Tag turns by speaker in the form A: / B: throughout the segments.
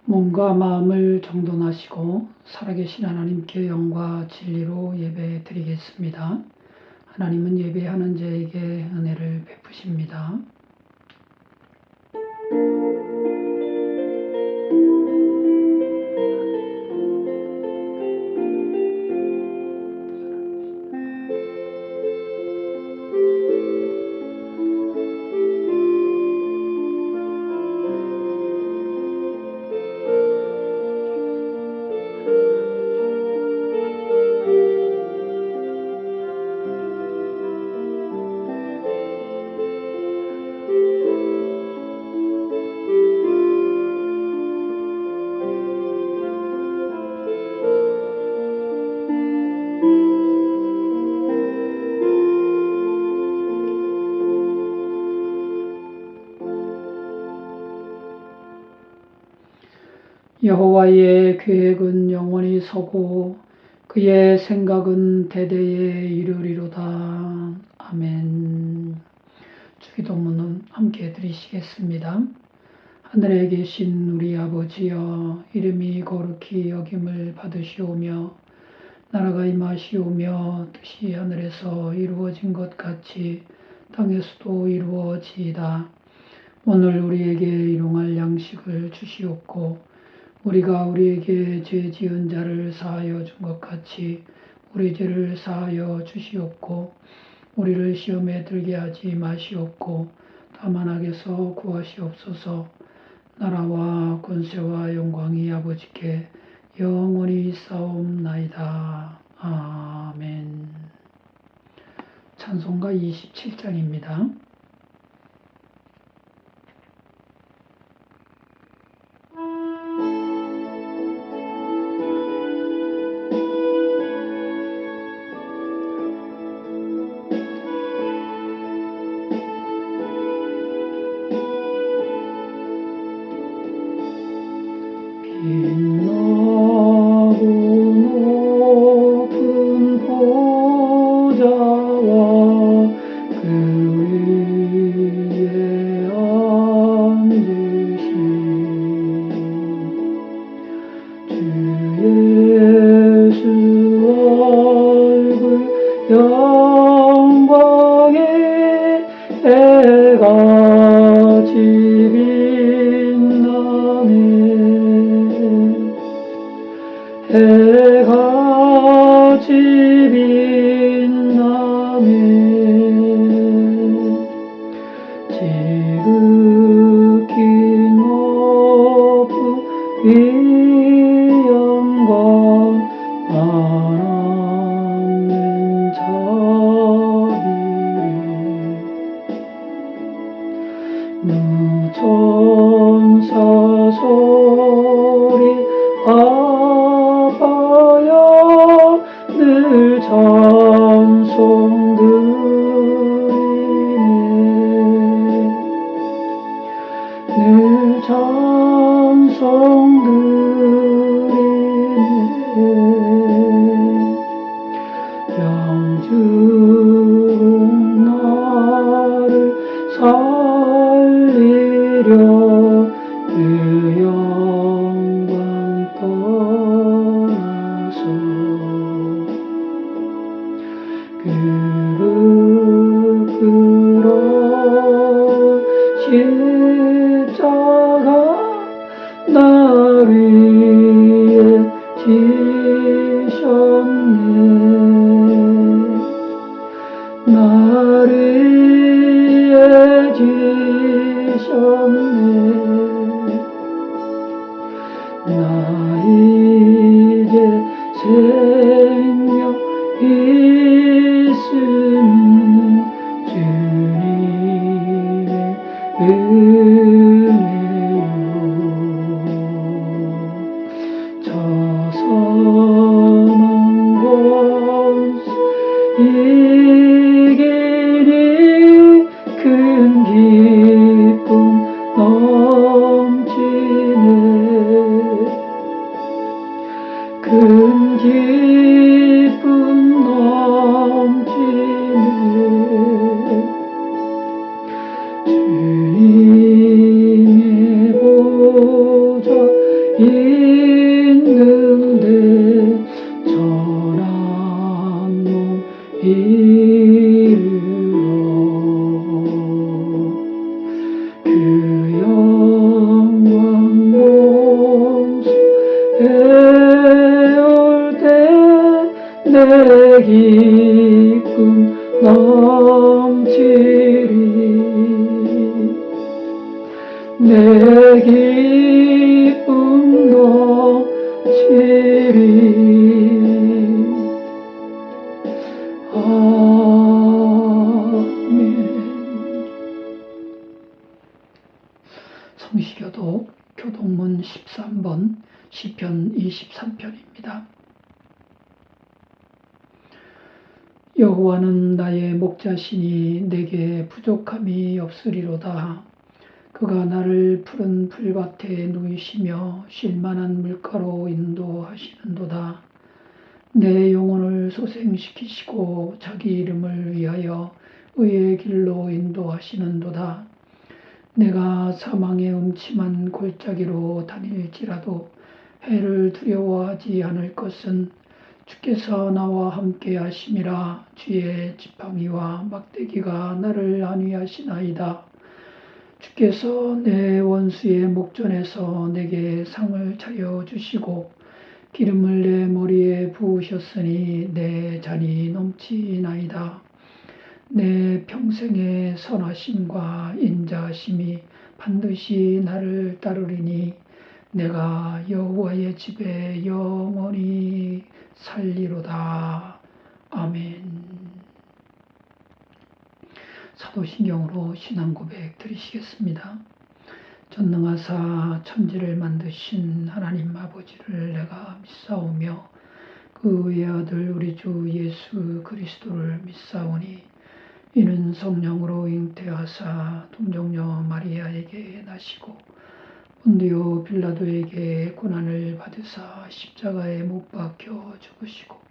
A: 몸과 마음을 정돈하시고 살아계신 하나님께 영과 진리로 예배 드리겠습니다. 하나님은 예배하는 자에게 은혜를 베푸십니다. 여호와의 계획은 영원히 서고 그의 생각은 대대에 이르리로다. 아멘. 주기도문은 함께 드리시겠습니다. 하늘에 계신 우리 아버지여, 이름이 거룩히 여김을 받으시오며 나라가 임하시오며 뜻이 하늘에서 이루어진 것 같이 땅에서도 이루어지이다. 오늘 우리에게 일용할 양식을 주시옵고 우리가 우리에게 죄 지은 자를 사하여 준 것 같이 우리 죄를 사하여 주시옵고 우리를 시험에 들게 하지 마시옵고 다만 악에서 구하시옵소서. 나라와 권세와 영광이 아버지께 영원히 있사옵나이다. 아멘. 찬송가 27장입니다. 빛나고 높은 보좌와 그 위에 앉으신 주 예수 얼굴 영광에 해같이 해같이 빛나네. 지극히 높은 이 영광 하나님 자비를 무천사 소리 아파야 늘 찬송 드리네. 늘 찬송 드리네. 영주는 나를 살리려 그 영광 떠나서 그릇 끌어 십자가 날 위해 지셨네. 날 위해 지셨네. 나 이제 생명 있음 주님의 은혜요. 저 선한 권세 이기니 큰 기쁨 넘치네. 큰 기쁨 넘치네. 주님 내 기쁨도 치리. 아멘. 성시교독 교독문 13번 시편 23편입니다. 여호와는 나의 목자시니 내게 부족함이 없으리로다. 그가 나를 푸른 풀밭에 누이시며 쉴만한 물가로 인도하시는도다. 내 영혼을 소생시키시고 자기 이름을 위하여 의의 길로 인도하시는도다. 내가 사망의 음침한 골짜기로 다닐지라도 해를 두려워하지 않을 것은 주께서 나와 함께 하심이라. 주의 지팡이와 막대기가 나를 안위하시나이다. 주께서 내 원수의 목전에서 내게 상을 차려주시고 기름을 내 머리에 부으셨으니 내 잔이 넘치나이다. 내 평생의 선하심과 인자하심이 반드시 나를 따르리니 내가 여호와의 집에 영원히 살리로다. 아멘. 사도신경으로 신앙 고백 드리시겠습니다. 전능하사 천지를 만드신 하나님 아버지를 내가 믿사오며 그 외아들 우리 주 예수 그리스도를 믿사오니 이는 성령으로 잉태하사 동정녀 마리아에게 나시고 본디오 빌라도에게 고난을 받으사 십자가에 못 박혀 죽으시고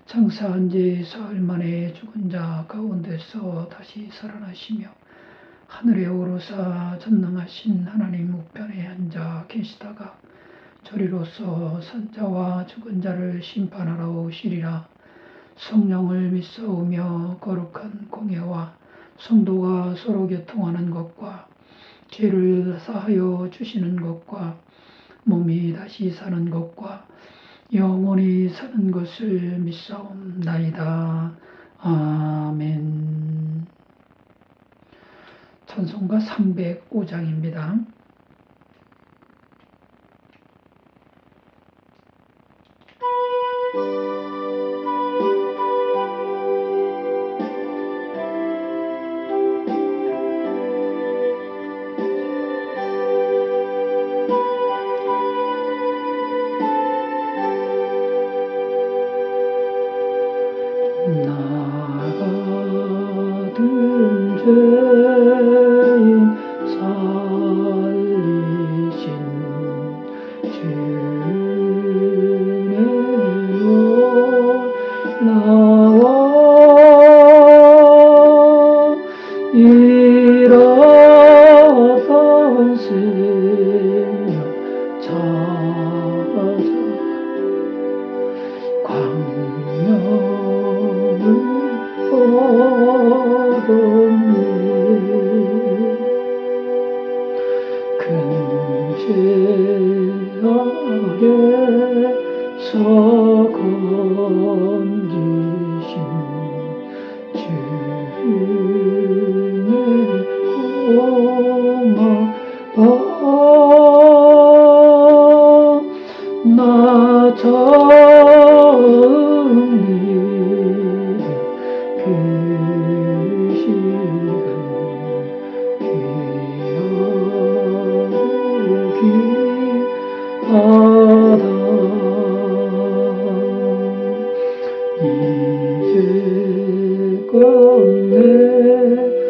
A: 장사한 지 사흘 만에 죽은 자 가운데서 다시 살아나시며 하늘에 오르사 전능하신 하나님 우편에 앉아 계시다가 저리로서 산자와 죽은 자를 심판하러 오시리라. 성령을 믿사오며 거룩한 공예와 성도가 서로 교통하는 것과 죄를 사하여 주시는 것과 몸이 다시 사는 것과 영원히 사는 것을 믿사옵나이다. 아멘. 찬송가 305장입니다. 나같은 죄인 살리신 주님의 나와 일어선 생명 찾아 광명을 얻었네. 근죄악에서 건지신 주님의 고마워. 나 처음 믿은 그 시간 기억을 이제껏 내가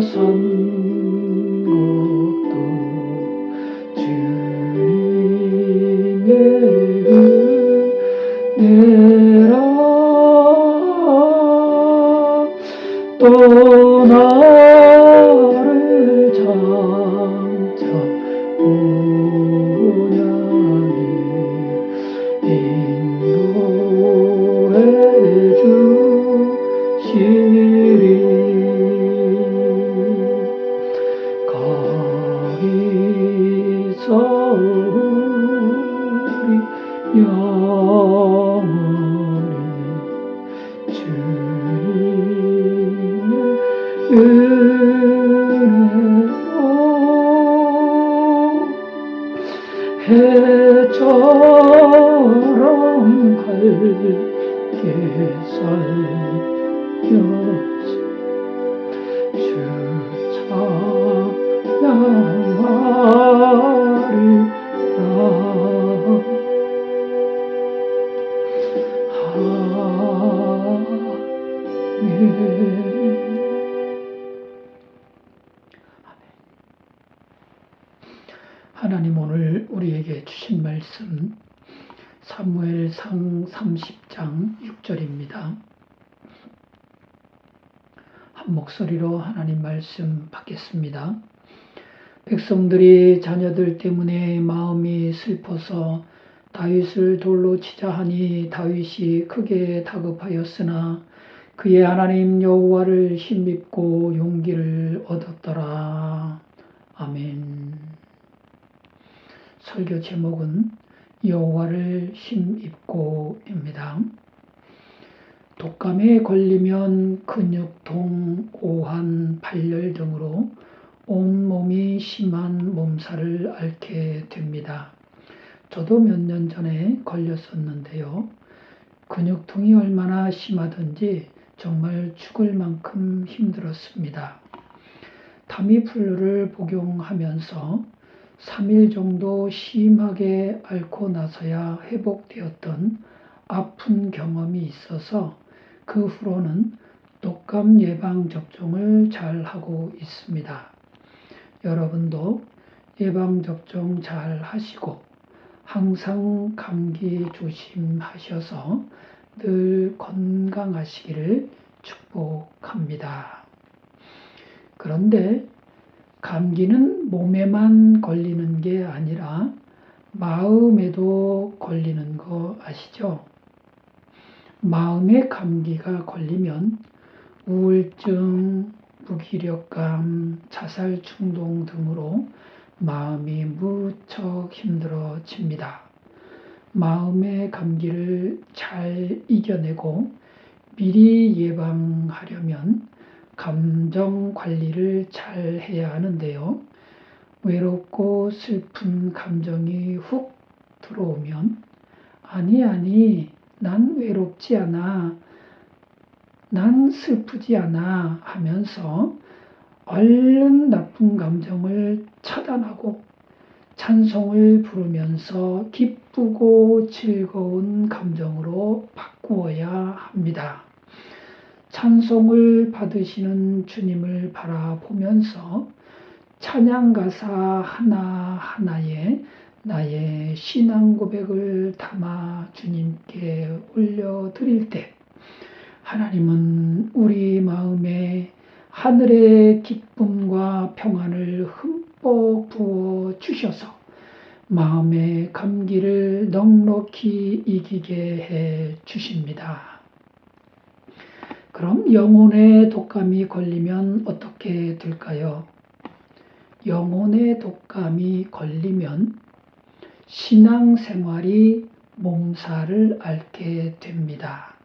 A: 산 것도 새처럼 밝게 살려서 주 찬양하리라. 하나님 오늘 우리에게 주신 말씀 사무엘상 30장 6절입니다. 한 목소리로 하나님 말씀 받겠습니다. 백성들이 자녀들 때문에 마음이 슬퍼서 다윗을 돌로 치자 하니 다윗이 크게 다급하였으나 그의 하나님 여호와를 힘입고 용기를 얻었더라. 아멘. 설교 제목은 여호와를 힘입고입니다. 독감에 걸리면 근육통, 오한, 발열 등으로 온몸이 심한 몸살을 앓게 됩니다. 저도 몇 년 전에 걸렸었는데요. 근육통이 얼마나 심하든지 정말 죽을 만큼 힘들었습니다. 타미플루를 복용하면서 3일 정도 심하게 앓고 나서야 회복되었던 아픈 경험이 있어서 그 후로는 독감 예방 접종을 잘 하고 있습니다. 여러분도 예방 접종 잘 하시고 항상 감기 조심하셔서 늘 건강하시기를 축복합니다. 그런데 감기는 몸에만 걸리는 게 아니라 마음에도 걸리는 거 아시죠? 마음에 감기가 걸리면 우울증, 무기력감, 자살 충동 등으로 마음이 무척 힘들어집니다. 마음의 감기를 잘 이겨내고 미리 예방하려면 감정 관리를 잘 해야 하는데요. 외롭고 슬픈 감정이 훅 들어오면 아니, 난 외롭지 않아, 난 슬프지 않아 하면서 얼른 나쁜 감정을 차단하고 찬송을 부르면서 기쁘고 즐거운 감정으로 바꾸어야 합니다. 찬송을 받으시는 주님을 바라보면서 찬양 가사 하나하나에 나의 신앙 고백을 담아 주님께 올려드릴 때 하나님은 우리 마음에 하늘의 기쁨과 평안을 흠뻑 부어 주셔서 마음의 감기를 넉넉히 이기게 해 주십니다. 그럼 영혼의 독감이 걸리면 어떻게 될까요? 영혼의 독감이 걸리면 신앙생활이 몸살을 앓게 됩니다.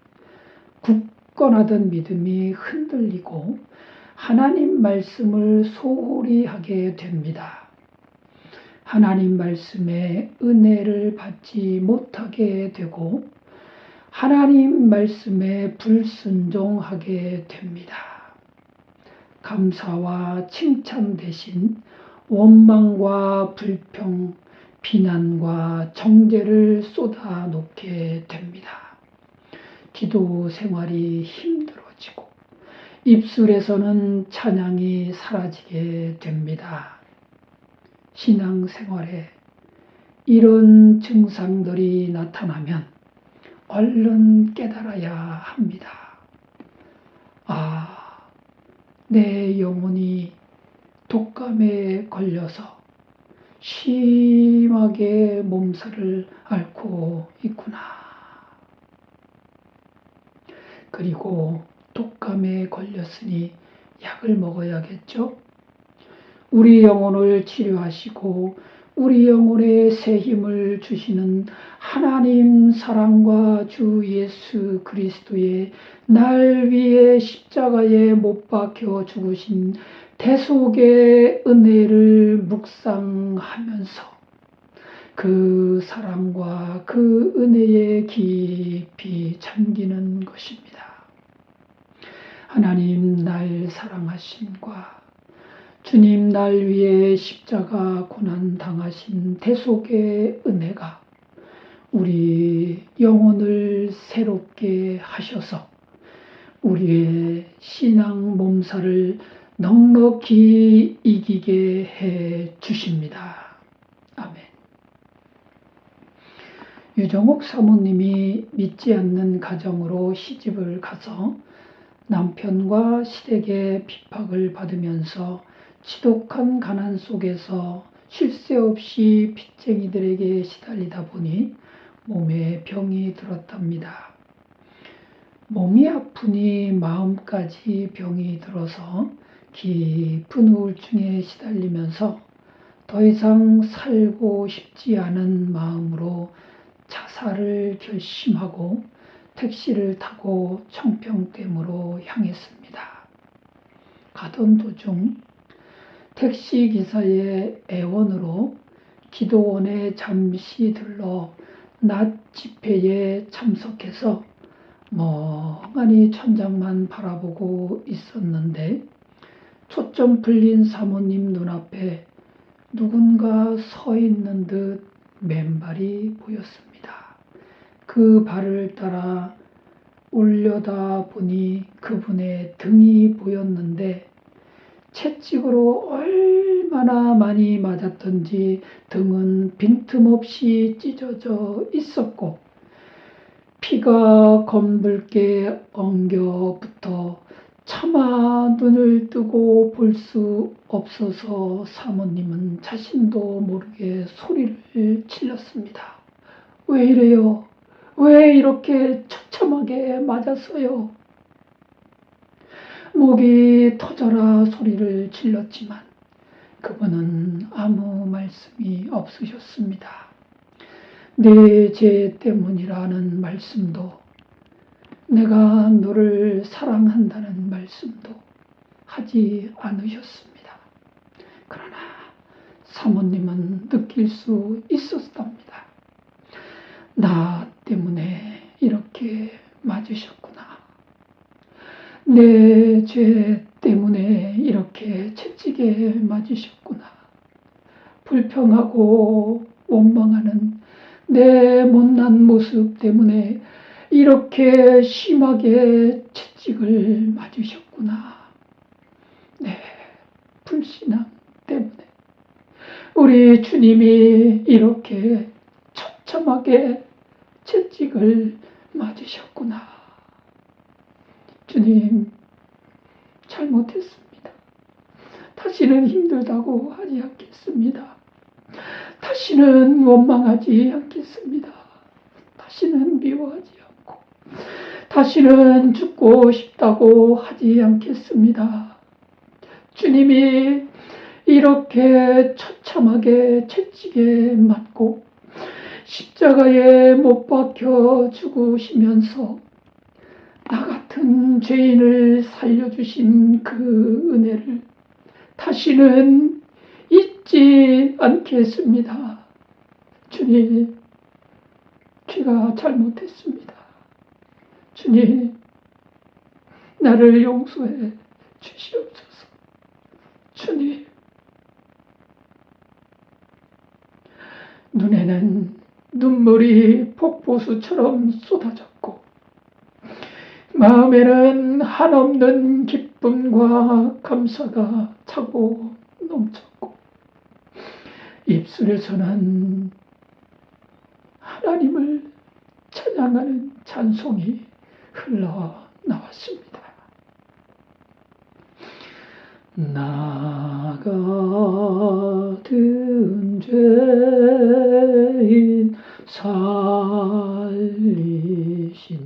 A: 굳건하던 믿음이 흔들리고 하나님 말씀을 소홀히 하게 됩니다. 하나님 말씀에 은혜를 받지 못하게 되고 하나님 말씀에 불순종하게 됩니다. 감사와 칭찬 대신 원망과 불평, 비난과 정죄를 쏟아놓게 됩니다. 기도 생활이 힘들어지고 입술에서는 찬양이 사라지게 됩니다. 신앙생활에 이런 증상들이 나타나면 얼른 깨달아야 합니다. 내 영혼이 독감에 걸려서 심하게 몸살을 앓고 있구나. 그리고 독감에 걸렸으니 약을 먹어야겠죠? 우리 영혼을 치료하시고 우리 영혼에 새 힘을 주시는 하나님 사랑과 주 예수 그리스도의 날 위해 십자가에 못 박혀 죽으신 대속의 은혜를 묵상하면서 그 사랑과 그 은혜에 깊이 잠기는 것입니다. 하나님 날 사랑하심과 주님 날 위해 십자가 고난 당하신 대속의 은혜가 우리 영혼을 새롭게 하셔서 우리의 신앙 몸살을 넉넉히 이기게 해 주십니다. 아멘. 유정옥 사모님이 믿지 않는 가정으로 시집을 가서 남편과 시댁의 핍박을 받으면서 지독한 가난 속에서 쉴 새 없이 빚쟁이들에게 시달리다 보니 몸에 병이 들었답니다. 몸이 아프니 마음까지 병이 들어서 깊은 우울증에 시달리면서 더 이상 살고 싶지 않은 마음으로 자살을 결심하고 택시를 타고 청평댐으로 향했습니다. 가던 도중 택시기사의 애원으로 기도원에 잠시 들러 낮 집회에 참석해서 멍하니 천장만 바라보고 있었는데 초점 풀린 사모님 눈앞에 누군가 서 있는 듯 맨발이 보였습니다. 그 발을 따라 올려다 보니 그분의 등이 보였는데 채찍으로 얼마나 많이 맞았던지 등은 빈틈없이 찢어져 있었고 피가 검붉게 엉겨붙어 차마 눈을 뜨고 볼 수 없어서 사모님은 자신도 모르게 소리를 질렀습니다. 왜 이래요? 왜 이렇게 처참하게 맞았어요? 목이 터져라 소리를 질렀지만 그분은 아무 말씀이 없으셨습니다. 내 죄 때문이라는 말씀도 내가 너를 사랑한다는 말씀도 하지 않으셨습니다. 그러나 사모님은 느낄 수 있었답니다. 나 때문에 이렇게 맞으셨구나. 내 죄 때문에 이렇게 채찍에 맞으셨구나. 불평하고 원망하는 내 못난 모습 때문에 이렇게 심하게 채찍을 맞으셨구나. 네, 불신앙 때문에 우리 주님이 이렇게 처참하게 채찍을 맞으셨구나. 주님, 잘못했습니다. 다시는 힘들다고 하지 않겠습니다. 다시는 원망하지 않겠습니다. 다시는 미워하지 않고 다시는 죽고 싶다고 하지 않겠습니다. 주님이 이렇게 처참하게 채찍에 맞고 십자가에 못 박혀 죽으시면서 나 같은 죄인을 살려주신 그 은혜를 다시는 잊지 않겠습니다. 주님, 제가 잘못했습니다. 주님, 나를 용서해 주시옵소서. 주님, 눈에는 눈물이 폭포수처럼 쏟아졌고 마음에는 한없는 기쁨과 감사가 차고 넘쳤고 입술에서는 하나님을 찬양하는 찬송이 흘러나왔습니다. 나 같은 죄인 살리신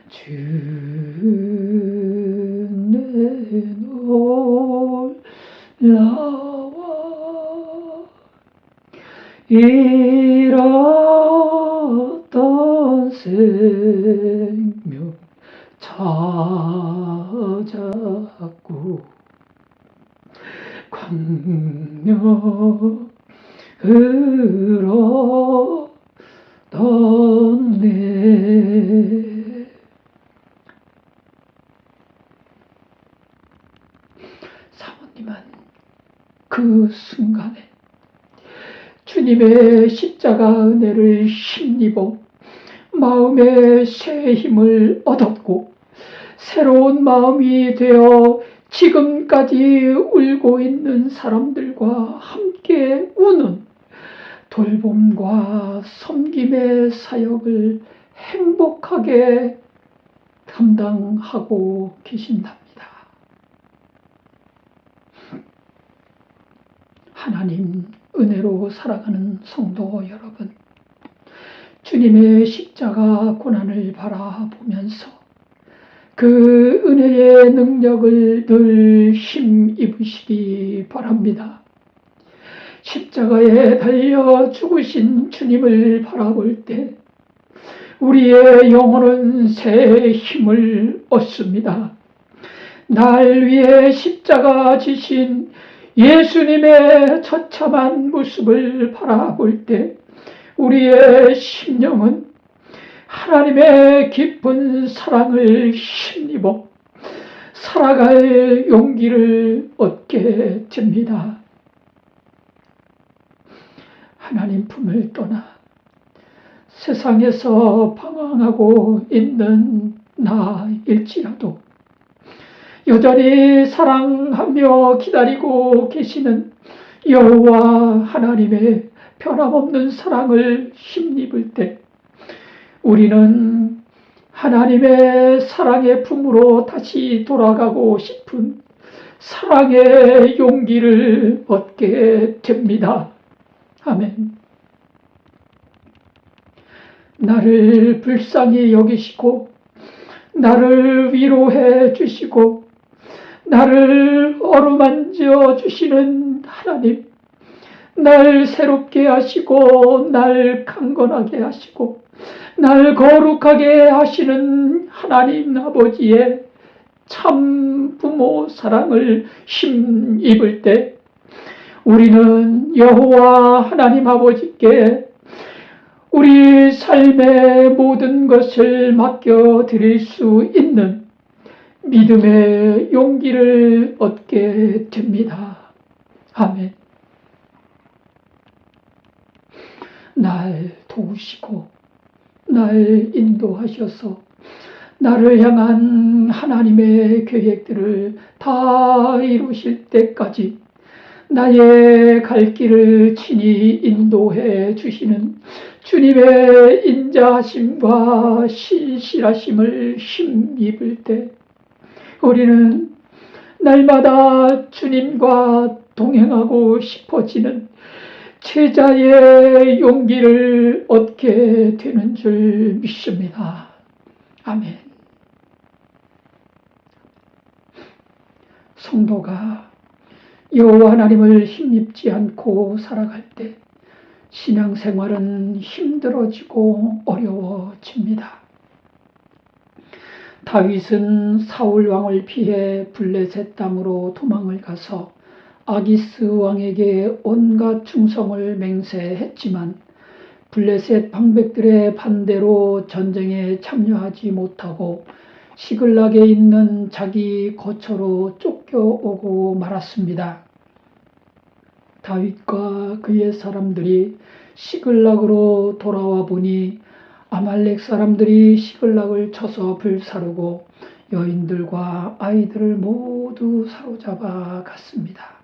A: 주 내 놀라워 잃었던 생명 찾았고 광명을 흘러뒀네. 사모님은 그 순간에 주님의 십자가 은혜를 힘입어 마음에 새 힘을 얻었고 새로운 마음이 되어 지금까지 울고 있는 사람들과 함께 우는 돌봄과 섬김의 사역을 행복하게 감당하고 계신답니다. 하나님 은혜로 살아가는 성도 여러분, 주님의 십자가 고난을 바라보면서 그 은혜의 능력을 늘 힘입으시기 바랍니다. 십자가에 달려 죽으신 주님을 바라볼 때 우리의 영혼은 새 힘을 얻습니다. 날 위해 십자가 지신 예수님의 처참한 모습을 바라볼 때 우리의 심령은 하나님의 깊은 사랑을 힘입어 살아갈 용기를 얻게 됩니다. 하나님 품을 떠나 세상에서 방황하고 있는 나일지라도 여전히 사랑하며 기다리고 계시는 여호와 하나님의 변함없는 사랑을 힘입을 때 우리는 하나님의 사랑의 품으로 다시 돌아가고 싶은 사랑의 용기를 얻게 됩니다. 아멘. 나를 불쌍히 여기시고 나를 위로해 주시고 나를 어루만져 주시는 하나님, 날 새롭게 하시고 날 강건하게 하시고 날 거룩하게 하시는 하나님 아버지의 참 부모 사랑을 힘입을 때 우리는 여호와 하나님 아버지께 우리 삶의 모든 것을 맡겨드릴 수 있는 믿음의 용기를 얻게 됩니다. 아멘. 날 도우시고 날 인도하셔서 나를 향한 하나님의 계획들을 다 이루실 때까지 나의 갈 길을 친히 인도해 주시는 주님의 인자하심과 신실하심을 힘입을 때 우리는 날마다 주님과 동행하고 싶어지는 제자의 용기를 얻게 되는 줄 믿습니다. 아멘. 성도가 여호와 하나님을 힘입지 않고 살아갈 때 신앙생활은 힘들어지고 어려워집니다. 다윗은 사울 왕을 피해 블레셋 땅으로 도망을 가서 아기스 왕에게 온갖 충성을 맹세했지만 블레셋 방백들의 반대로 전쟁에 참여하지 못하고 시글락에 있는 자기 거처로 쫓겨오고 말았습니다. 다윗과 그의 사람들이 시글락으로 돌아와 보니 아말렉 사람들이 시글락을 쳐서 불사르고 여인들과 아이들을 모두 사로잡아 갔습니다.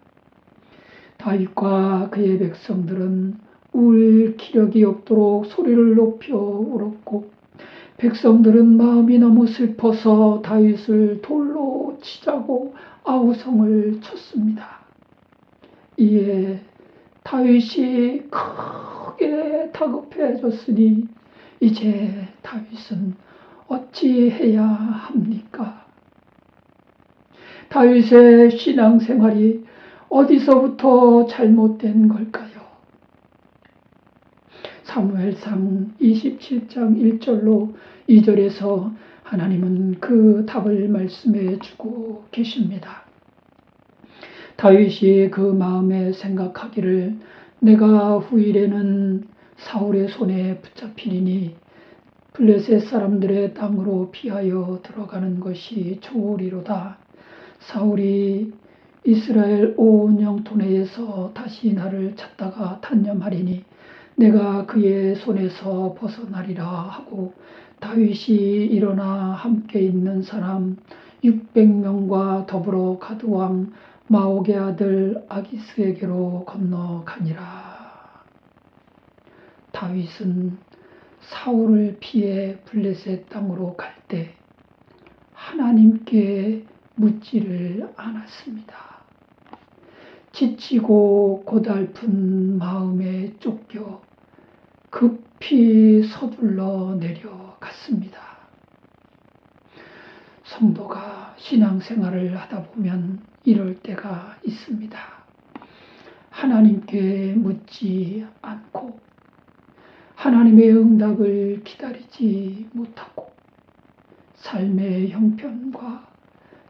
A: 다윗과 그의 백성들은 울 기력이 없도록 소리를 높여 울었고 백성들은 마음이 너무 슬퍼서 다윗을 돌로 치자고 아우성을 쳤습니다. 이에 다윗이 크게 다급해졌으니 이제 다윗은 어찌해야 합니까? 다윗의 신앙생활이 어디서부터 잘못된 걸까요? 사무엘상 27장 1절로 2절에서 하나님은 그 답을 말씀해 주고 계십니다. 다윗이 그 마음에 생각하기를 내가 후일에는 사울의 손에 붙잡히리니 블레셋 사람들의 땅으로 피하여 들어가는 것이 좋으리로다. 사울이 이스라엘 온 영토 내에서 다시 나를 찾다가 단념하리니 내가 그의 손에서 벗어나리라 하고 다윗이 일어나 함께 있는 사람 600명과 더불어 가드왕 마옥의 아들 아기스에게로 건너가니라. 다윗은 사울을 피해 블레셋 땅으로 갈 때 하나님께 묻지를 않았습니다. 지치고 고달픈 마음에 쫓겨 급히 서둘러 내려갔습니다. 성도가 신앙생활을 하다 보면 이럴 때가 있습니다. 하나님께 묻지 않고 하나님의 응답을 기다리지 못하고 삶의 형편과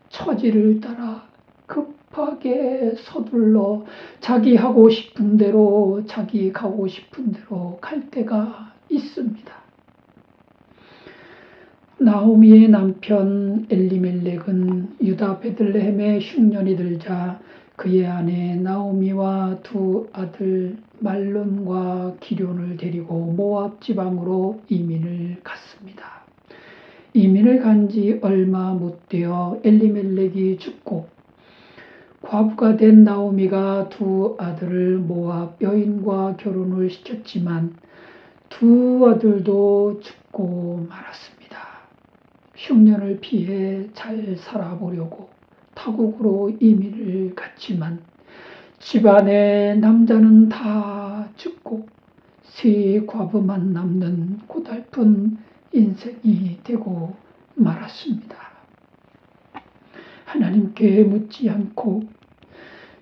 A: 처지를 따라 급하게 서둘러 자기 하고 싶은 대로 자기 가고 싶은 대로 갈 때가 있습니다. 나오미의 남편 엘리멜렉은 유다 베들레헴에 흉년이 들자 그의 아내 나오미와 두 아들 말론과 기럐을 데리고 모압 지방으로 이민을 갔습니다. 이민을 간 지 얼마 못 되어 엘리멜렉이 죽고 과부가 된 나오미가 두 아들을 모압 여인과 결혼을 시켰지만 두 아들도 죽고 말았습니다. 흉년을 피해 잘 살아보려고 타국으로 이민을 갔지만 집안의 남자는 다 죽고 세 과부만 남는 고달픈 인생이 되고 말았습니다. 하나님께 묻지 않고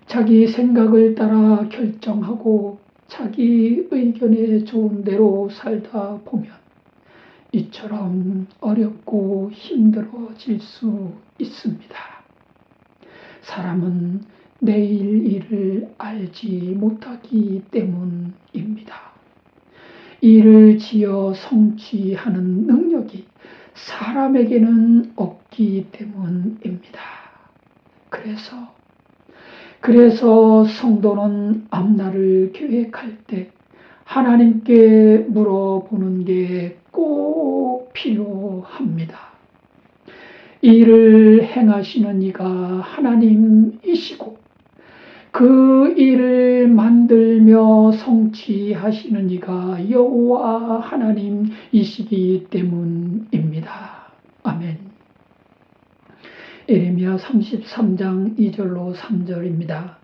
A: 자기 생각을 따라 결정하고 자기 의견에 좋은 대로 살다 보면 이처럼 어렵고 힘들어질 수 있습니다. 사람은 내일 일을 알지 못하기 때문입니다. 일을 지어 성취하는 능력이 사람에게는 없기 때문입니다. 그래서 성도는 앞날을 계획할 때 하나님께 물어보는 게 꼭 필요합니다. 일을 행하시는 이가 하나님이시고 그 일을 만들며 성취하시는 이가 여호와 하나님이시기 때문입니다. 아멘. 예레미야 33장 2절로 3절입니다.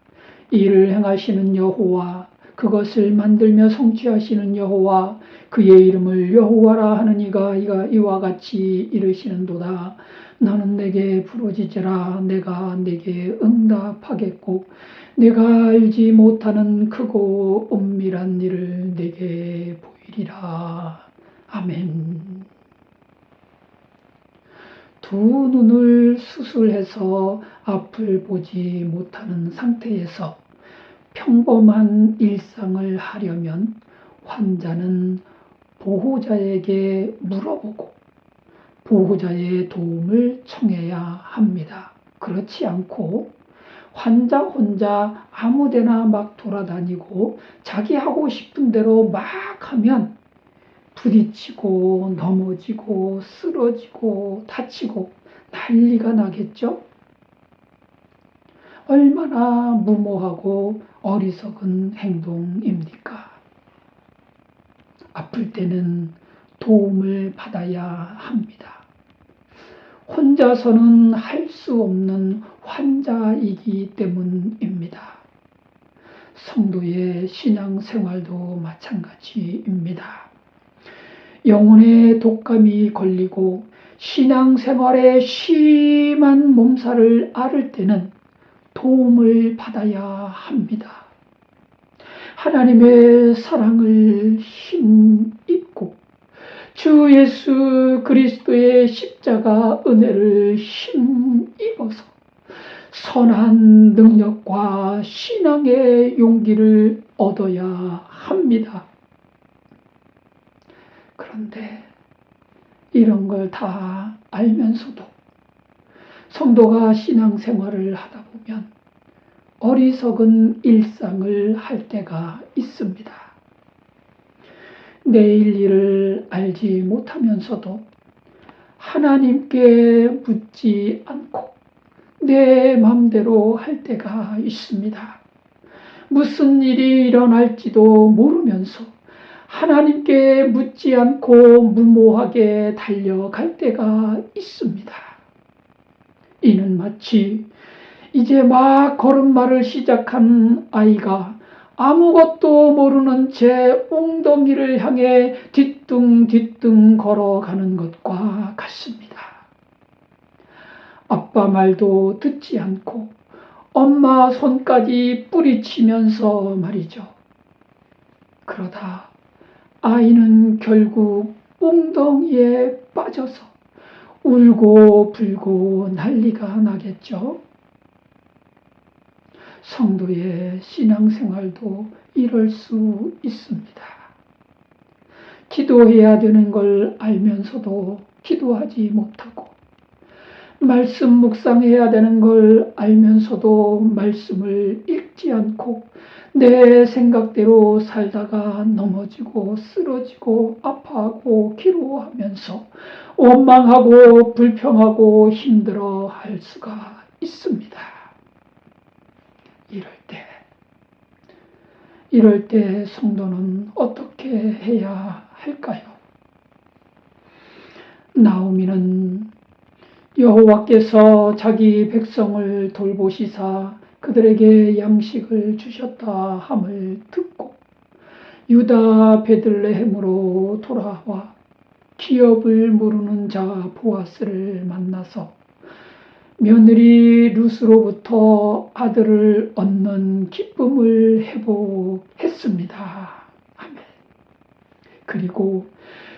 A: 일을 행하시는 여호와, 그것을 만들며 성취하시는 여호와, 그의 이름을 여호와라 하는 이가 이와 같이 이르시는도다. 너는 내게 부르짖으라. 내가 내게 응답하겠고 내가 알지 못하는 크고 은밀한 일을 내게 보이리라. 아멘. 두 눈을 수술해서 앞을 보지 못하는 상태에서 평범한 일상을 하려면 환자는 보호자에게 물어보고 보호자의 도움을 청해야 합니다. 그렇지 않고 환자 혼자 아무데나 막 돌아다니고 자기 하고 싶은 대로 막 하면 부딪히고 넘어지고 쓰러지고 다치고 난리가 나겠죠? 얼마나 무모하고 어리석은 행동입니까? 아플 때는 도움을 받아야 합니다. 혼자서는 할 수 없는 환자이기 때문입니다. 성도의 신앙생활도 마찬가지입니다. 영혼의 독감이 걸리고 신앙생활에 심한 몸살을 앓을 때는 도움을 받아야 합니다. 하나님의 사랑을 힘입고 주 예수 그리스도의 십자가 은혜를 힘입어서 선한 능력과 신앙의 용기를 얻어야 합니다. 그런데 이런 걸 다 알면서도 성도가 신앙생활을 하다 보면 어리석은 일상을 할 때가 있습니다. 내일 일을 알지 못하면서도 하나님께 묻지 않고 내 마음대로 할 때가 있습니다. 무슨 일이 일어날지도 모르면서 하나님께 묻지 않고 무모하게 달려갈 때가 있습니다. 이는 마치 이제 막 걸음마를 시작한 아이가 아무것도 모르는 채 웅덩이를 향해 뒤뚱뒤뚱 걸어가는 것과 같습니다. 아빠 말도 듣지 않고 엄마 손까지 뿌리치면서 말이죠. 그러다 아이는 결국 웅덩이에 빠져서 울고 불고 난리가 나겠죠. 성도의 신앙생활도 이럴 수 있습니다. 기도해야 되는 걸 알면서도 기도하지 못하고, 말씀 묵상해야 되는 걸 알면서도 말씀을 읽지 않고 내 생각대로 살다가 넘어지고 쓰러지고 아파하고 기로하면서 원망하고 불평하고 힘들어 할 수가 있습니다. 이럴 때 성도는 어떻게 해야 할까요? 나오미는 여호와께서 자기 백성을 돌보시사 그들에게 양식을 주셨다 함을 듣고 유다 베들레헴으로 돌아와 기업을 모르는 자 보아스를 만나서 며느리 룻으로부터 아들을 얻는 기쁨을 회복했습니다. 아멘. 그리고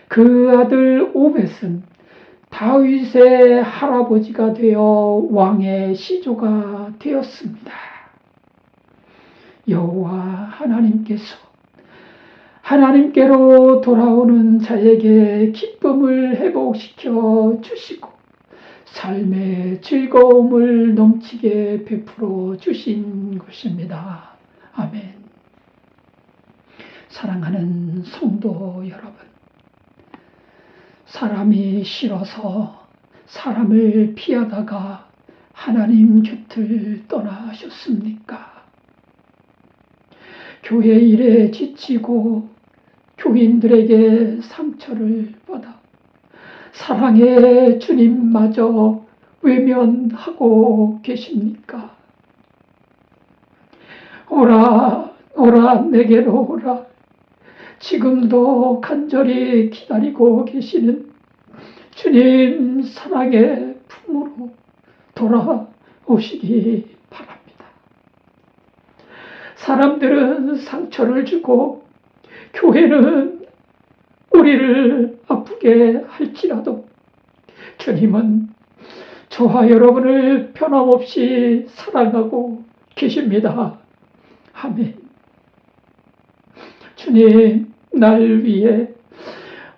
A: 그 아들 오벳은 다윗의 할아버지가 되어 왕의 시조가 되었습니다. 여호와 하나님께로 돌아오는 자에게 기쁨을 회복시켜 주시고 삶의 즐거움을 넘치게 베풀어 주신 것입니다. 아멘. 사랑하는 성도 여러분, 사람이 싫어서 사람을 피하다가 하나님 곁을 떠나셨습니까? 교회 일에 지치고 교인들에게 상처를 받아 사랑의 주님마저 외면하고 계십니까? 오라, 오라, 내게로 오라. 지금도 간절히 기다리고 계시는 주님 사랑의 품으로 돌아오시기 바랍니다. 사람들은 상처를 주고 교회는 우리를 아프게 할지라도 주님은 저와 여러분을 변함없이 사랑하고 계십니다. 아멘. 주님, 날 위해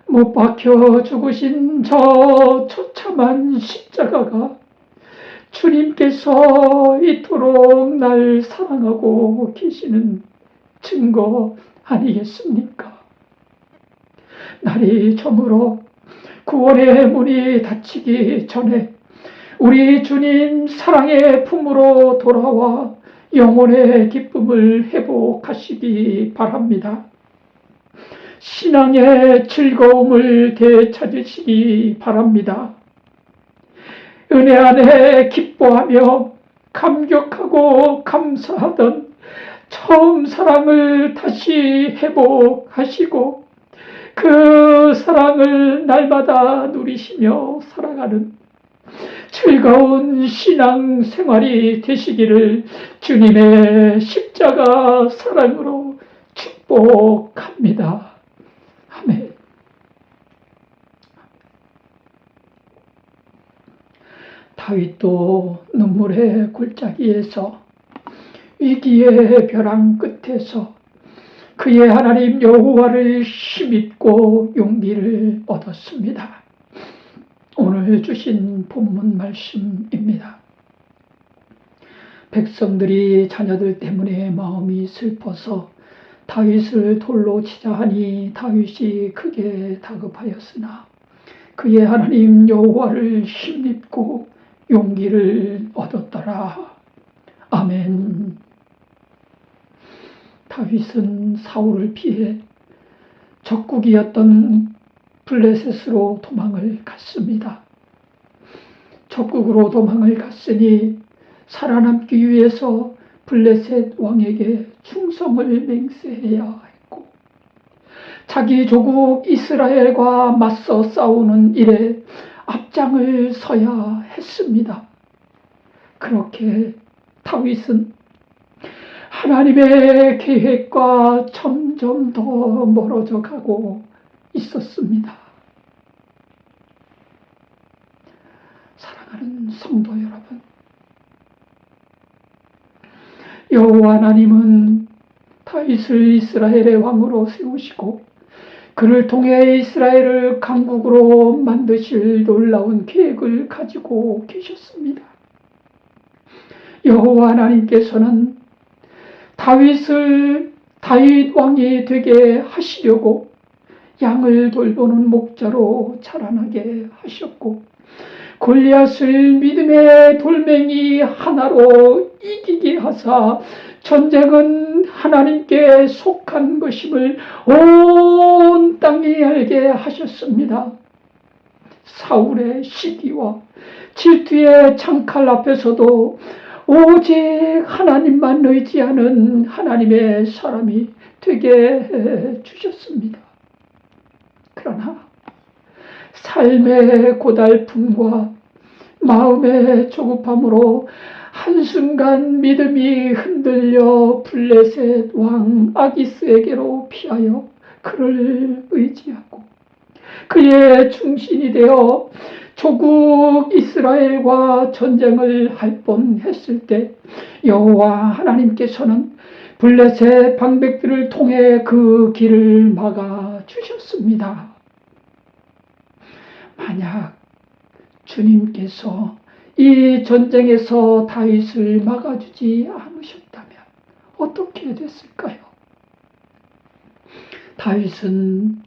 A: 못 박혀 죽으신 저 처참한 십자가가 주님께서 이토록 날 사랑하고 계시는 증거 아니겠습니까? 날이 저물어 구원의 문이 닫히기 전에 우리 주님 사랑의 품으로 돌아와 영혼의 기쁨을 회복하시기 바랍니다. 신앙의 즐거움을 되찾으시기 바랍니다. 은혜 안에 기뻐하며 감격하고 감사하던 처음 사랑을 다시 회복하시고 그 사랑을 날마다 누리시며 살아가는 즐거운 신앙 생활이 되시기를 주님의 십자가 사랑으로 축복합니다. 아멘. 다윗도 눈물의 골짜기에서 위기의 벼랑 끝에서 그의 하나님 여호와를 힘입고 용기를 얻었습니다. 오늘 주신 본문 말씀입니다. 백성들이 자녀들 때문에 마음이 슬퍼서 다윗을 돌로 치자 하니 다윗이 크게 다급하였으나 그의 하나님 여호와를 힘입고 용기를 얻었더라. 아멘. 다윗은 사울을 피해 적국이었던 블레셋으로 도망을 갔습니다. 적국으로 도망을 갔으니 살아남기 위해서 블레셋 왕에게 충성을 맹세해야 했고 자기 조국 이스라엘과 맞서 싸우는 일에 앞장을 서야 했습니다. 그렇게 다윗은 하나님의 계획과 점점 더 멀어져 가고 있었습니다. 사랑하는 성도 여러분, 여호와 하나님은 다윗을 이스라엘의 왕으로 세우시고 그를 통해 이스라엘을 강국으로 만드실 놀라운 계획을 가지고 계셨습니다. 여호와 하나님께서는 다윗 왕이 되게 하시려고 양을 돌보는 목자로 자라나게 하셨고 골리앗을 믿음의 돌멩이 하나로 이기게 하사 전쟁은 하나님께 속한 것임을 온 땅이 알게 하셨습니다. 사울의 시기와 질투의 창칼 앞에서도 오직 하나님만 의지하는 하나님의 사람이 되게 해 주셨습니다. 그러나 삶의 고달픔과 마음의 조급함으로 한순간 믿음이 흔들려 블레셋 왕 아기스에게로 피하여 그를 의지하고 그의 중심이 되어 조국 이스라엘과 전쟁을 할 뻔했을 때 여호와 하나님께서는 블레셋 방백들을 통해 그 길을 막아 주셨습니다. 만약 주님께서 이 전쟁에서 다윗을 막아주지 않으셨다면 어떻게 됐을까요? 다윗은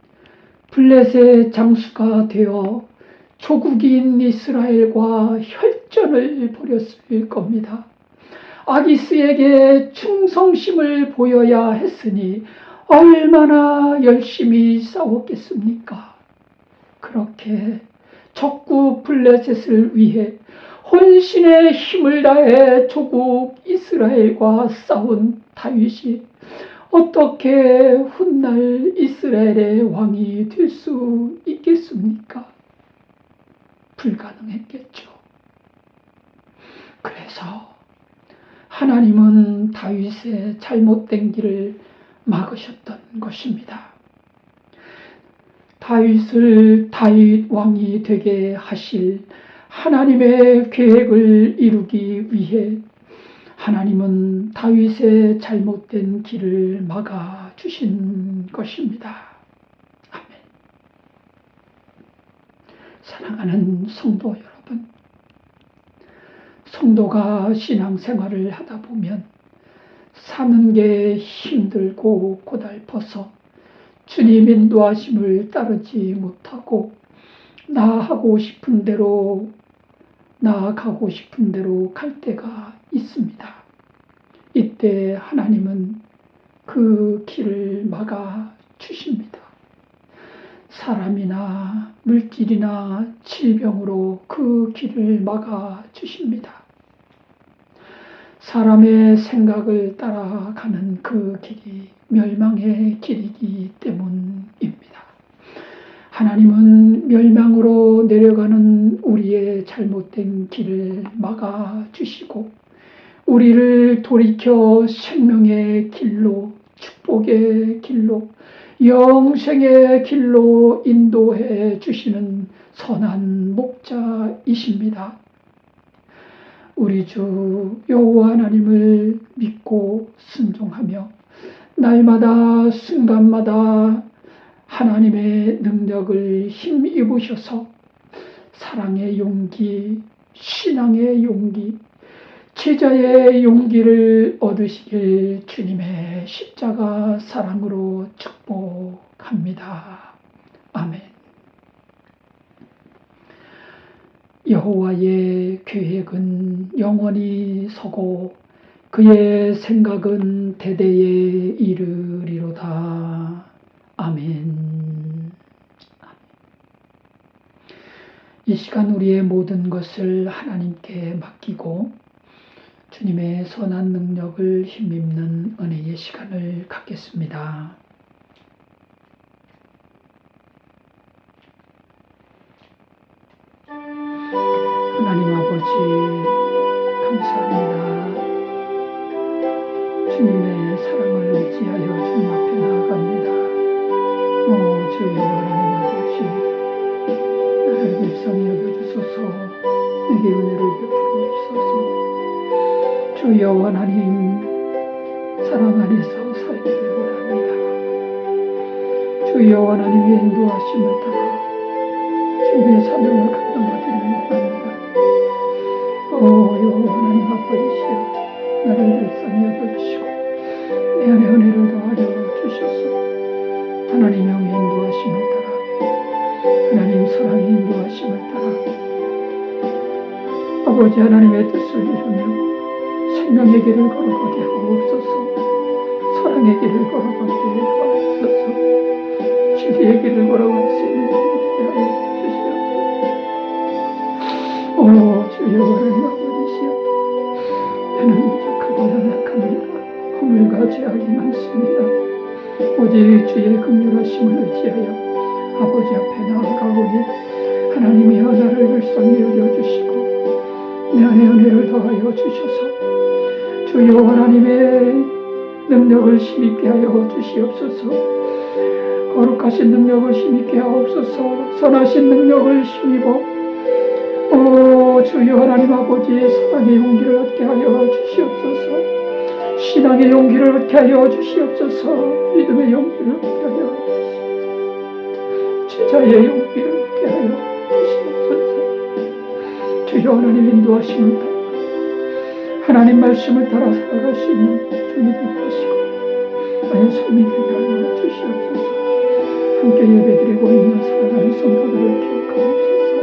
A: 블레셋 장수가 되어 조국인 이스라엘과 혈전을 벌였을 겁니다. 아기스에게 충성심을 보여야 했으니 얼마나 열심히 싸웠겠습니까? 그렇게 적국 블레셋을 위해 혼신의 힘을 다해 조국 이스라엘과 싸운 다윗이 어떻게 훗날 이스라엘의 왕이 될 수 있겠습니까? 불가능했겠죠. 그래서 하나님은 다윗의 잘못된 길을 막으셨던 것입니다. 다윗 왕이 되게 하실 하나님의 계획을 이루기 위해 하나님은 다윗의 잘못된 길을 막아 주신 것입니다. 아멘. 사랑하는 성도 여러분, 성도가 신앙생활을 하다 보면 사는 게 힘들고 고달퍼서 주님 인도하심을 따르지 못하고 나아가고 싶은 대로 갈 때가 있습니다. 이때 하나님은 그 길을 막아 주십니다. 사람이나 물질이나 질병으로 그 길을 막아 주십니다. 사람의 생각을 따라가는 그 길이 멸망의 길이기 때문입니다. 하나님은 멸망으로 내려가는 우리의 잘못된 길을 막아 주시고 우리를 돌이켜 생명의 길로, 축복의 길로, 영생의 길로 인도해 주시는 선한 목자이십니다. 우리 주 여호와 하나님을 믿고 순종하며 날마다 순간마다 하나님의 능력을 힘입으셔서 사랑의 용기, 신앙의 용기, 제자의 용기를 얻으시길 주님의 십자가 사랑으로 축복합니다. 아멘. 여호와의 계획은 영원히 서고 그의 생각은 대대에 이르리로다. 아멘. 이 시간 우리의 모든 것을 하나님께 맡기고 주님의 선한 능력을 힘입는 은혜의 시간을 갖겠습니다. 하나님 아버지 감사합니다. 주님의 사랑을 의지하여 주님 앞에 나아갑니다. 주여 하나님 아버지 나를 불쌍히 여겨주소서. 내게 은혜를 베풀어 주소서. 주여 하나님 사랑 안에서 살기를 원합니다. 주여 하나님의 인도하심을 따라 주님의 사명을 감당하기를 원합니다. 여호와 하나님 아버지시여 나를 불쌍히 여겨주시고 내 안에 은혜를 더하여 주셔서 하나님 영의 인도하심을 따라 하나님 사랑의 인도하심을 따라 아버지 하나님의 뜻을 이루며 생명의 길을 걸어가게 하옵소서. 사랑의 길을 걸어가게 하옵소서. 진리의 길을 걸어갈 수 있는 길을 하여 주시옵소서. 주여 하나님 아버지시여 나는 부족하고 연약함을 허물과 죄악이 많습니다. 오직 주의 긍휼하심을 의지하여 아버지 앞에 나아가오니 하나님이 나를 불쌍히 여겨주시고 내 안에 은혜를 더하여 주셔서 주여 하나님의 능력을 힘있게 하여 주시옵소서. 거룩하신 능력을 힘있게 하옵소서. 선하신 능력을 힘입어 주여 하나님 아버지의 사랑의 용기를 얻게 하여 주시옵소서. 신앙의 용기를 얻게 하여 주시옵소서. 믿음의 용기를 얻게 하여 주시옵소서. 제자의 용기를 얻게 하여 주시옵소서. 주여 하나님 인도하심을 따라 하나님 말씀을 따라 살아갈 수 있는 주님이 되시고 나의 삶이 되게 하여 주시옵소서. 함께 예배드리고 있는 사랑하는 성도들을 기억하옵소서.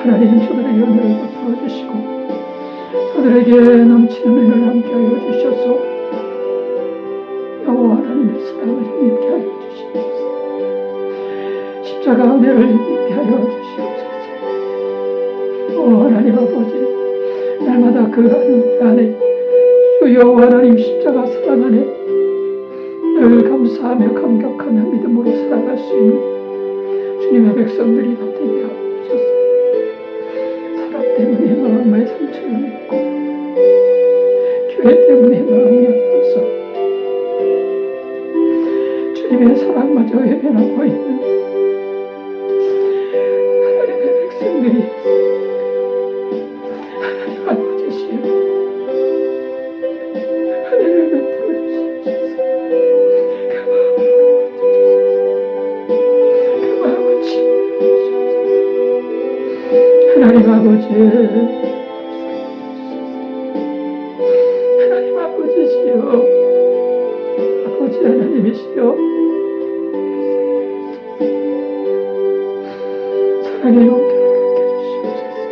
A: 하나님 저들에게 은혜를 베풀어 주시고 저들에게 넘치는 은혜를 함께 하여 주셔서 여호와 하나님의 사랑을 힘있게 하여 주시옵소서. 십자가 은혜를 힘있게 하여 주시옵소서. 하나님 아버지 날마다 그 안에 주여 하나님 십자가 사랑 안에 늘 감사하며 감격하며 믿음으로 살아갈 수 있는 주님의 백성들이 다 되게 하옵소서. 사람 때문에 마음의 상처를 입고 교회 때문에 마음이 아파서 주님의 사랑마저 외면하고 있는 하나님의 백성들이 하나님 아버지 하나님 아버지시여 아버지 하나님이시여 사랑의 용기를 갖게 주시옵소서.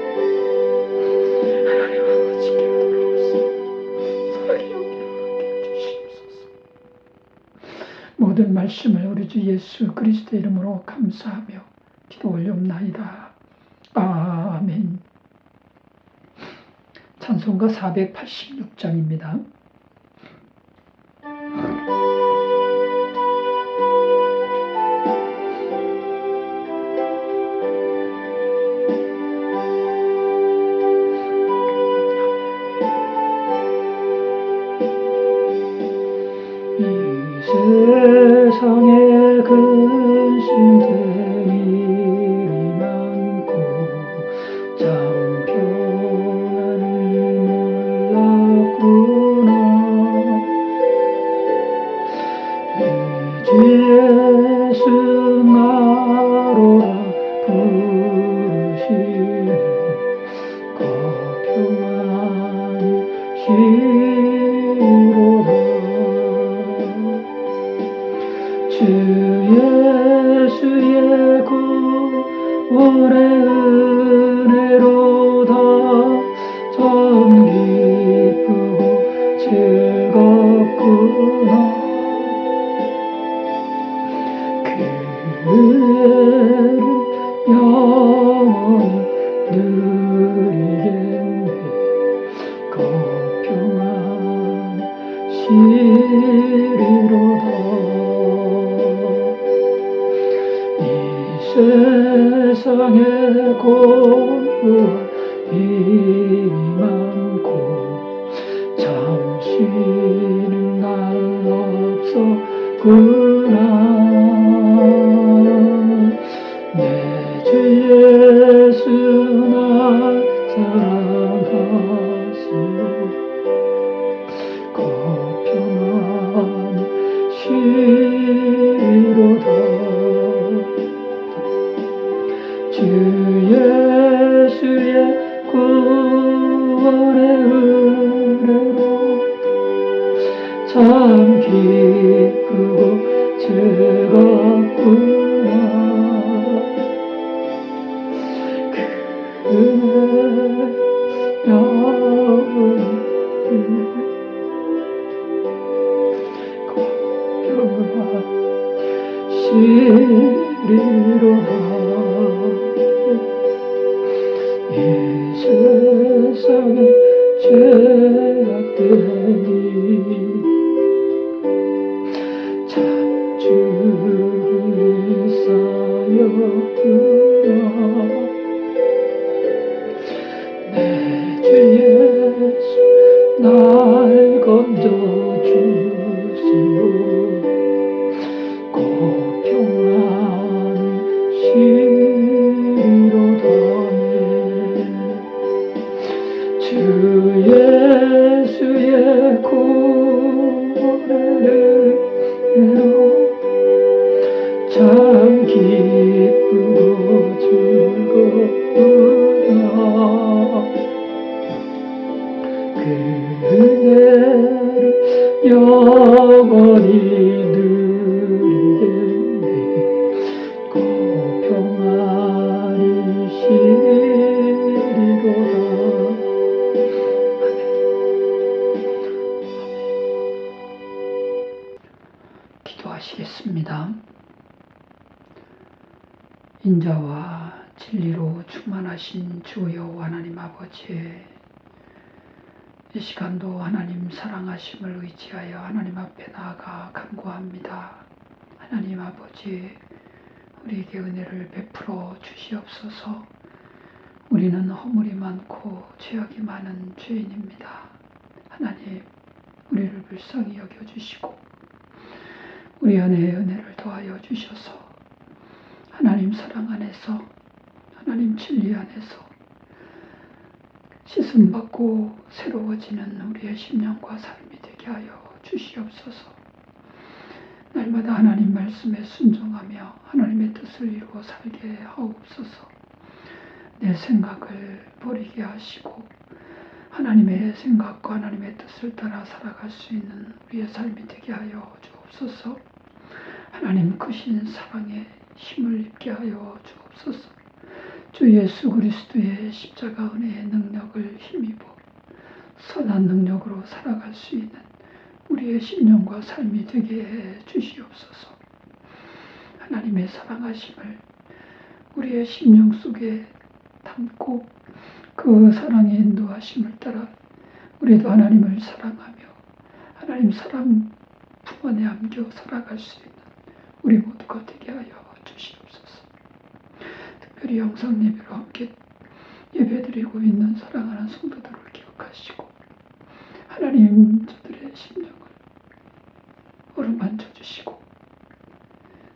A: 하나님 아버지께 돌아오시옵소서. 사랑의 용기를 갖게 주시옵소서. 모든 말씀을 우리 주 예수 그리스도의 이름으로 감사하며 기도 올려옵나이다. 아멘. 찬송가 486장입니다. 이 세상에 근심들이 많고 참 평안을 주 예수 나로라 부르시니 거평안히 쉬로다. 주 예수의 구원의 은혜로다. 참 기쁘고 즐겁구나. 그 은혜를 영원히 누리겠네. 거평안히 쉬리로다. 이 세상에 공부할 일이 많고 잠시는 날 없었구나. 내 주 예수 날 사랑하시오. 거평안히 쉬리로다. 주 예수의 구원의 은혜로 참 기쁘고 즐겁구나. 그 은혜 영원히 거평안히 쉬리로다. 이 세상에 죄악되니 참 죽음이 쌓였구나. 내 주 예수 날 건져주시오. 거평안히 쉬리로다. 주 예수의 구원의 은혜로 참 기쁘고 즐겁구나. 그 은혜를 영원히 누리겠네. 거평안히 쉬리로다. 기도하시겠습니다. 인자와 진리로 충만하신 주 여호와 하나님 아버지, 이 시간도 하나님 사랑하심을 의지하여 하나님 앞에 나아가 간구합니다. 하나님 아버지, 우리에게 은혜를 베풀어 주시옵소서. 우리는 허물이 많고 죄악이 많은 죄인입니다. 하나님, 우리를 불쌍히 여겨주시고 우리 안에 은혜를 더하여 주셔서 하나님 사랑 안에서, 하나님 진리 안에서 씻음받고 새로워지는 우리의 심령과 삶이 되게 하여 주시옵소서. 날마다 하나님 말씀에 순종하며 하나님의 뜻을 이루어 살게 하옵소서. 내 생각을 버리게 하시고 하나님의 생각과 하나님의 뜻을 따라 살아갈 수 있는 우리의 삶이 되게 하여 주옵소서. 하나님 크신 사랑에 힘을 입게 하여 주옵소서. 주 예수 그리스도의 십자가 은혜의 능력을 힘입어 선한 능력으로 살아갈 수 있는 우리의 심령과 삶이 되게 해 주시옵소서. 하나님의 사랑하심을 우리의 심령 속에 담고 그 사랑의 인도하심을 따라 우리도 하나님을 사랑하며 하나님 사랑 품 안에 안겨 살아갈 수 있는 우리 모두가 되게 하여 주시옵소서. 특별히 영상 예배로 함께 예배드리고 있는 사랑하는 성도들을 기억하시고 하나님 저들의 심령을 어루만져 주시고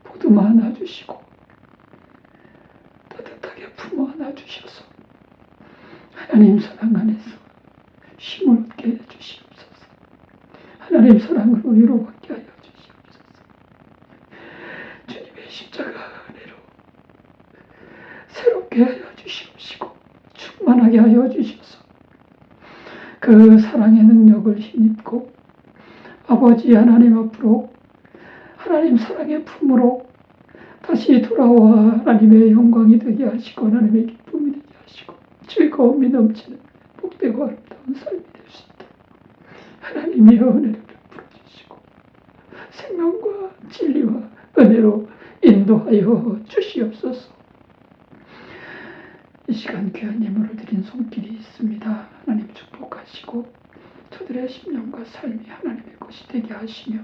A: 보듬어 안아 주시고 따뜻하게 품어 안아 주셔서 하나님 사랑 안에서 힘을 얻게 해 주시옵소서. 하나님 사랑으로 위로받게 하여 주시옵소서. 나게 하여 주셔서 그 사랑의 능력을 힘입고 아버지 하나님 앞으로 하나님 사랑의 품으로 다시 돌아와 하나님의 영광이 되게 하시고 하나님의 기쁨이 되게 하시고 즐거움이 넘치는 복되고 아름다운 삶이 될 수 있도록 하나님의 은혜를 베풀어 주시고 생명과 진리와 은혜로 인도하여 주시옵소서. 이 시간 귀한 예물을 드린 손길이 있습니다. 하나님 축복하시고 저들의 심령과 삶이 하나님의 것이 되게 하시며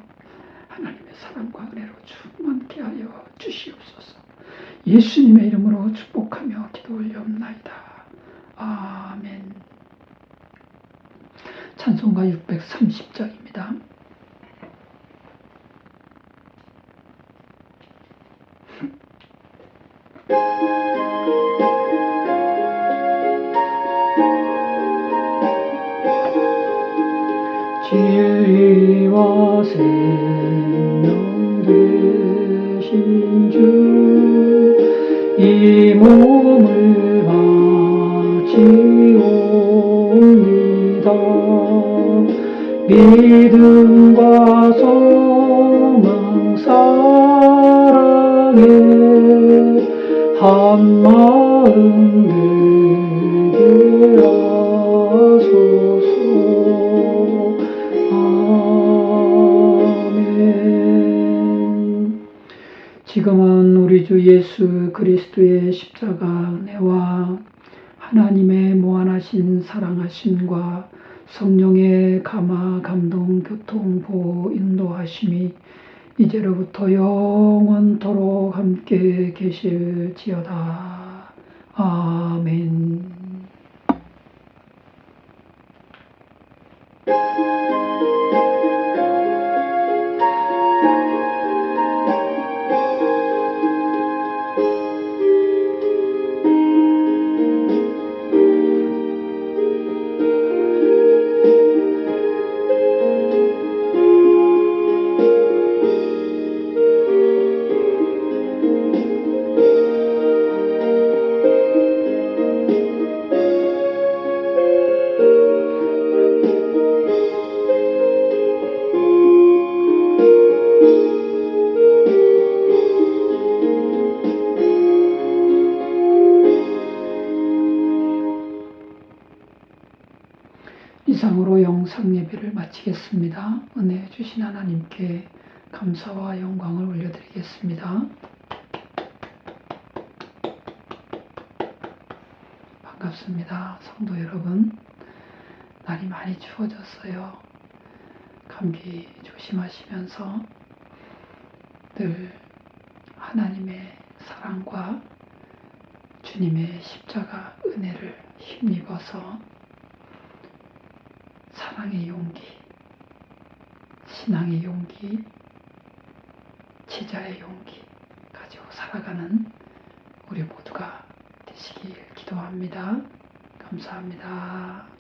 A: 하나님의 사랑과 은혜로 충만케 하여 주시옵소서. 예수님의 이름으로 축복하며 기도 올려옵나이다. 아멘. 찬송가 630장입니다. 진리와 생명 되신 주 이 몸을 바치옵니다. 믿음과 소망 사랑에 한 마음 되게 하소서. 아멘. 지금은 우리 주 예수 그리스도의 십자가 은혜와 하나님의 무한하신 사랑하심과 성령의 감화 감동 교통 보호 인도하심이 이제로부터 영원토록 함께 계실지어다. 아멘. 이상으로 영상 예배를 마치겠습니다. 은혜 주신 하나님께 감사와 영광을 올려드리겠습니다. 반갑습니다. 성도 여러분, 날이 많이 추워졌어요. 감기 조심하시면서 늘 하나님의 사랑과 주님의 십자가 은혜를 힘입어서 사랑의 용기, 신앙의 용기, 지자의 용기 가지고 살아가는 우리 모두가 되시길 기도합니다. 감사합니다.